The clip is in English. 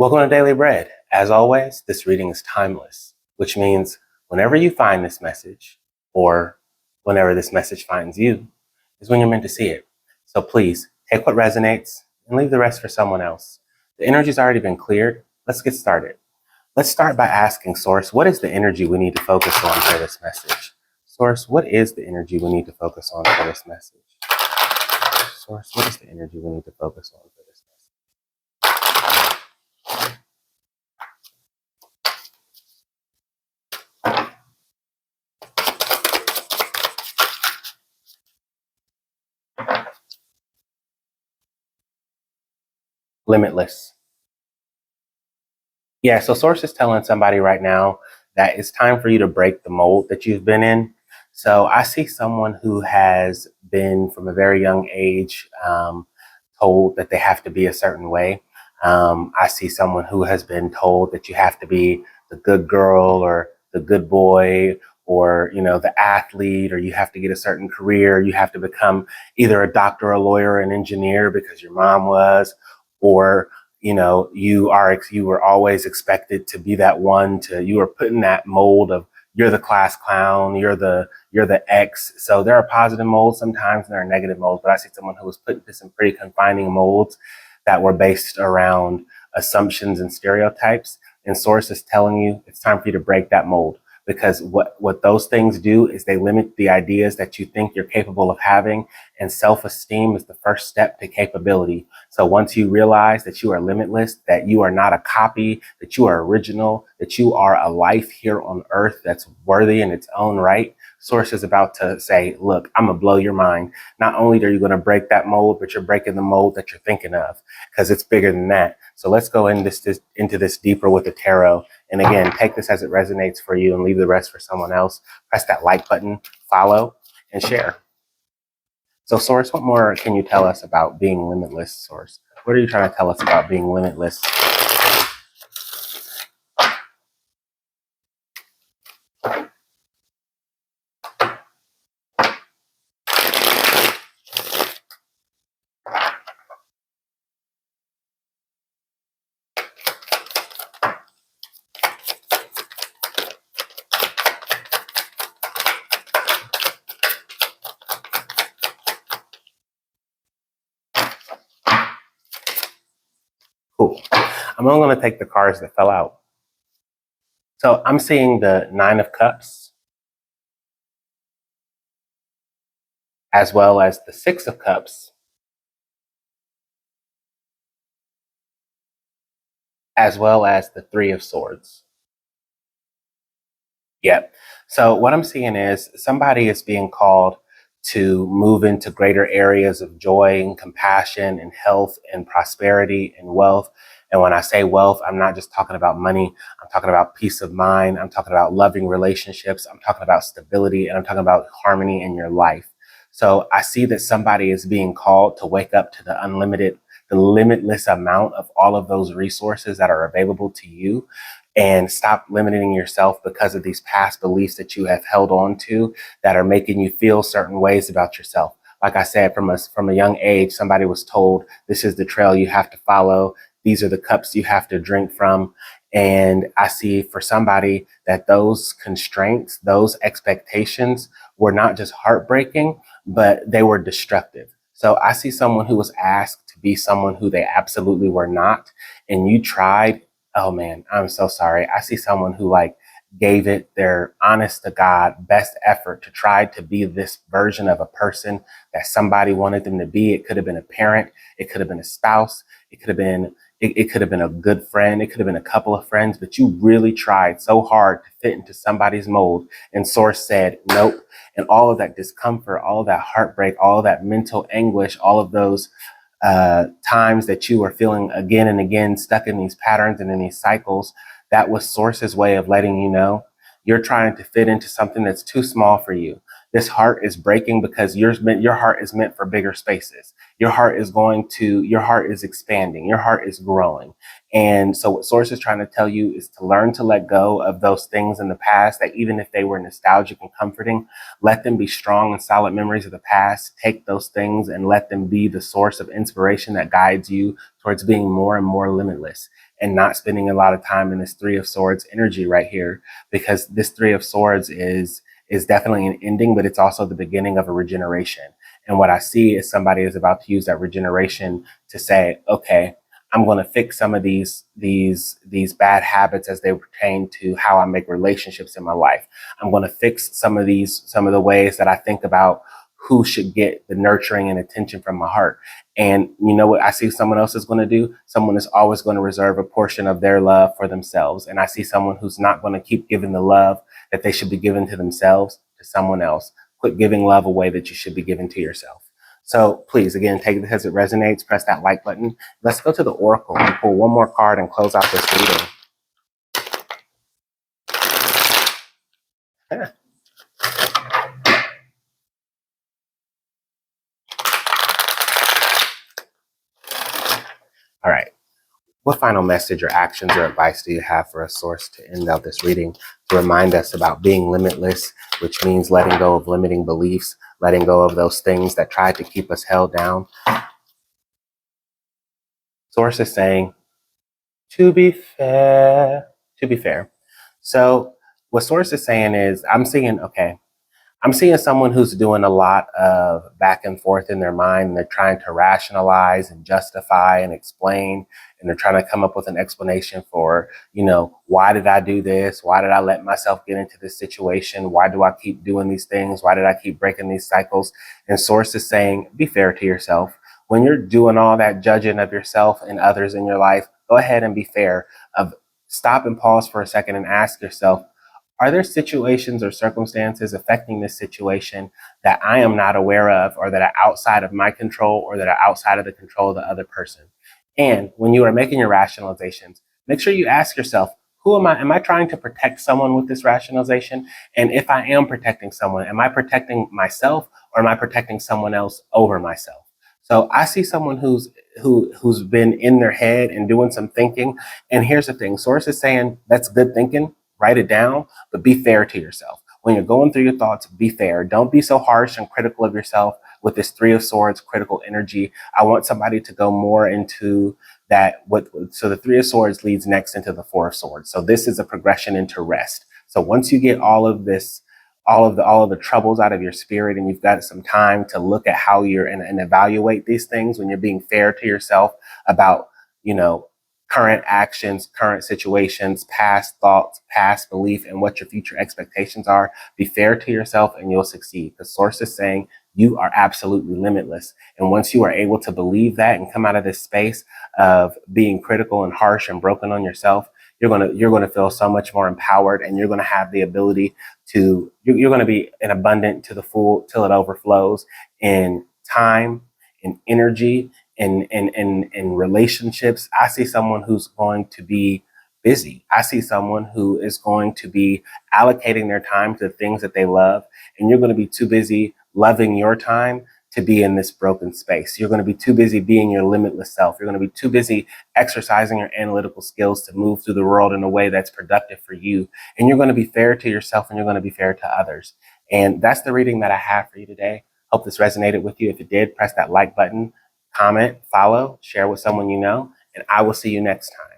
Welcome to Daily Bread. As always, this reading is timeless, which means whenever you find this message, or whenever this message finds you, is when you're meant to see it. So please take what resonates and leave the rest for someone else. The energy's already been cleared. Let's get started. Let's start by asking Source, what is the energy we need to focus on for this message? Source, what is the energy we need to focus on for this message? Source, what is the energy we need to focus on for this message? Limitless. Yeah, so Source is telling somebody right now that it's time for you to break the mold that you've been in. So I see someone who has been from a very young age told that they have to be a certain way. I see someone who has been told that you have to be the good girl or the good boy or, the athlete, or you have to get a certain career. You have to become either a doctor, a lawyer, or an engineer because your mom was, or you were always expected to be that one you were put in that mold of you're the class clown, you're the X. So there are positive molds sometimes and there are negative molds, but I see someone who was put into some pretty confining molds that were based around assumptions and stereotypes. And Source is telling you it's time for you to break that mold, because what those things do is they limit the ideas that you think you're capable of having. And self-esteem is the first step to capability. So once you realize that you are limitless, that you are not a copy, that you are original, that you are a life here on earth that's worthy in its own right, Source is about to say, look, I'm gonna blow your mind. Not only are you gonna break that mold, but you're breaking the mold that you're thinking of, because it's bigger than that. So let's go into this deeper with the tarot. And again, take this as it resonates for you and leave the rest for someone else. Press that like button, follow, and share. So Source, what more can you tell us about being limitless, Source? What are you trying to tell us about being limitless? Cool. I'm only going to take the cards that fell out. So I'm seeing the Nine of Cups, as well as the Six of Cups, as well as the Three of Swords. Yep. So what I'm seeing is somebody is being called to move into greater areas of joy and compassion and health and prosperity and wealth. And when I say wealth, I'm not just talking about money. I'm talking about peace of mind. I'm talking about loving relationships. I'm talking about stability, and I'm talking about harmony in your life. So I see that somebody is being called to wake up to the limitless amount of all of those resources that are available to you, and stop limiting yourself because of these past beliefs that you have held on to that are making you feel certain ways about yourself. Like I said, from a young age, somebody was told, this is the trail you have to follow. These are the cups you have to drink from. And I see for somebody that those constraints, those expectations were not just heartbreaking, but they were destructive. So I see someone who was asked to be someone who they absolutely were not, and you tried. Oh man, I'm so sorry. I see someone who gave it their honest to God best effort to try to be this version of a person that somebody wanted them to be. It could have been a parent. It could have been a spouse. It could have been a good friend. It could have been a couple of friends, but you really tried so hard to fit into somebody's mold, and Source said, nope. And all of that discomfort, all of that heartbreak, all of that mental anguish, all of those times that you were feeling again and again stuck in these patterns and in these cycles, that was Source's way of letting you know you're trying to fit into something that's too small for you. This heart is breaking because your heart is meant for bigger spaces. Your heart is expanding. Your heart is growing. And so what Source is trying to tell you is to learn to let go of those things in the past that, even if they were nostalgic and comforting, let them be strong and solid memories of the past. Take those things and let them be the source of inspiration that guides you towards being more and more limitless. and not spending a lot of time in this Three of Swords energy right here, because this Three of Swords is definitely an ending, but it's also the beginning of a regeneration. And what I see is somebody is about to use that regeneration to say, okay, I'm going to fix some of these bad habits as they pertain to how I make relationships in my life. I'm going to fix some of the ways that I think about who should get the nurturing and attention from my heart. And you know what I see someone else is going to do? Someone is always going to reserve a portion of their love for themselves. And I see someone who's not going to keep giving the love that they should be giving to themselves to someone else. Quit giving love away that you should be giving to yourself. So please, again, take this as it resonates. Press that like button. Let's go to the Oracle and pull one more card and close out this reading. All right. What final message or actions or advice do you have for a source to end out this reading, to remind us about being limitless, which means letting go of limiting beliefs, letting go of those things that tried to keep us held down? Source is saying, to be fair. So what Source is saying is, I'm seeing someone who's doing a lot of back and forth in their mind, and they're trying to rationalize and justify and explain, and they're trying to come up with an explanation for, why did I do this? Why did I let myself get into this situation? Why do I keep doing these things? Why did I keep breaking these cycles? And Source is saying, be fair to yourself. When you're doing all that judging of yourself and others in your life, go ahead and be fair. Stop and pause for a second and ask yourself, are there situations or circumstances affecting this situation that I am not aware of, or that are outside of my control, or that are outside of the control of the other person? And when you are making your rationalizations, make sure you ask yourself, who am I? Am I trying to protect someone with this rationalization? And if I am protecting someone, am I protecting myself, or am I protecting someone else over myself? So I see someone who's been in their head and doing some thinking. And here's the thing: Source is saying that's good thinking. Write it down, but be fair to yourself. When you're going through your thoughts, be fair. Don't be so harsh and critical of yourself with this Three of Swords critical energy. I want somebody to go more into that. So the Three of Swords leads next into the Four of Swords. So this is a progression into rest. So once you get all of the troubles out of your spirit, and you've got some time to look at how you're and evaluate these things, when you're being fair to yourself about, current actions, current situations, past thoughts, past belief, and what your future expectations are, be fair to yourself and you'll succeed. The Source is saying you are absolutely limitless. And once you are able to believe that and come out of this space of being critical and harsh and broken on yourself, you're going to feel so much more empowered, and you're going to have the ability you're going to be in abundant to the full till it overflows in time, in energy, in relationships. I see someone who's going to be busy. I see someone who is going to be allocating their time to the things that they love, and you're going to be too busy loving your time to be in this broken space. You're going to be too busy being your limitless self. You're going to be too busy exercising your analytical skills to move through the world in a way that's productive for you. And you're going to be fair to yourself, and you're going to be fair to others. And that's the reading that I have for you today. Hope this resonated with you. If it did, press that like button, comment, follow, share with someone you know, and I will see you next time.